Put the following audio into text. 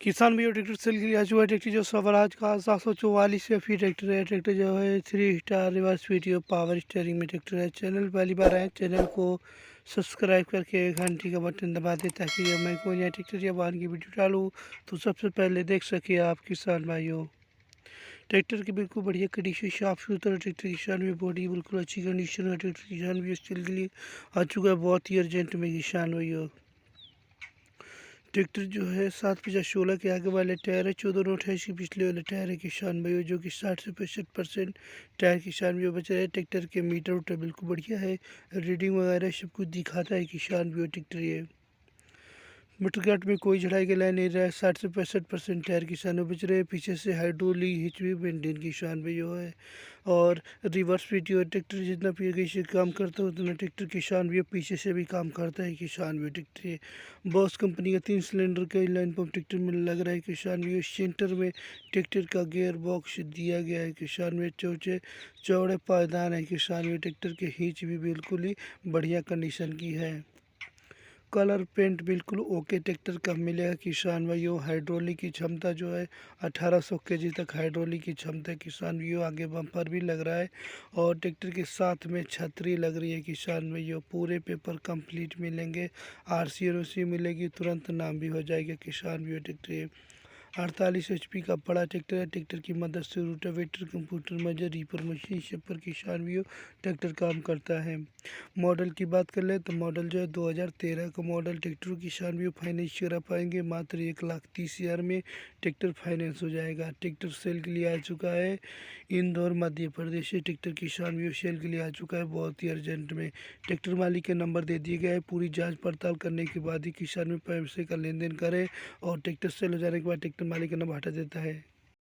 किसान भैया tractor cell के लिए आज हुआ ट्रैक्टर जो स्वराज का 744 या फी ट्रैक्टर है। ट्रैक्टर जो है 3 star reverse video power steering में ट्रैक्टर है। चैनल पहली बार आए, चैनल को सब्सक्राइब करके घंटी का बटन दबा दे ताकि जब मैं कोई नया ट्रैक्टर या वाहन की वीडियो डालूँ तो सबसे पहले देख सके आप किसान भाइयों। ट्रैक्टर की बिल्कुल बढ़िया कंडीशन, साफ सुथरा ट्रैक्टर। किसान में बॉडी बिल्कुल अच्छी कंडीशन है। ट्रैक्टर किसान भी सेल के लिए आ चुका है बहुत ही अर्जेंट में किसान भैया। ट्रैक्टर जो है 750-16 के आगे वाले टायर है, 14-28 के पिछले वाले टायर है किसान भाइयों, जो कि 60 से 65% टायर किसान भाइयों बच रहे हैं। ट्रैक्टर के मीटर उटर बिल्कुल बढ़िया है, रीडिंग वगैरह सब कुछ दिखाता है किसान भाइयों ट्रैक्टर ये। मीटर गार्ड में कोई चढ़ाई के लाइन नहीं रहा है। 60 से 65% टायर किसानों बच रहे हैं। पीछे से हाइड्रोलिक हिच भी मेंटेन किसान भाइयों है। और रिवर्स पीटी ट्रैक्टर जितना पीछे से काम करता है उतना ट्रैक्टर किसान भी पीछे से भी काम करता है किसान भी ट्रैक्टर ये। बॉस कंपनी का 3 सिलेंडर का लाइन पंप ट्रैक्टर में लग रहा है किसान भी। सेंटर में ट्रैक्टर का गियर बॉक्स दिया गया है किसान में। चौचे चौड़े पायदान है किसान में। ट्रैक्टर के हिच भी बिल्कुल ही बढ़िया कंडीशन की है। कलर पेंट बिल्कुल ओके ट्रैक्टर का मिलेगा किसान भाइयों। हाइड्रोलिक की क्षमता जो है 1800 केजी तक हाइड्रोलिक की क्षमता है किसान भाइयों। आगे बम्पर भी लग रहा है और ट्रैक्टर के साथ में छतरी लग रही है किसान भाइयों। पूरे पेपर कंप्लीट मिलेंगे, आरसी और सी मिलेगी, तुरंत नाम भी हो जाएगा किसान भाइयों। ट्रैक्टर 48 HP का बड़ा ट्रैक्टर है। ट्रैक्टर की मदद से रोटावेटर, कंप्यूटर, मजर, रीपर मशीन सब पर किसान भी ट्रैक्टर काम करता है। मॉडल की बात कर ले तो मॉडल जो है 2013 का मॉडल। ट्रैक्टर किसान भी फाइनेंस करा पाएंगे मात्र 1,30,000 में ट्रैक्टर फाइनेंस हो जाएगा। ट्रैक्टर सेल के लिए आ चुका है इंदौर मध्य प्रदेश से। ट्रैक्टर किसान भी सेल के लिए आ चुका है बहुत ही अर्जेंट में। ट्रैक्टर मालिक के नंबर दे दिए गए हैं। पूरी जांच पड़ताल करने के बाद ही किसान में पैसे का लेन देन करे और ट्रैक्टर सेल हो जाने के बाद ट्रैक्टर मालिक का नंबर हटा देता है।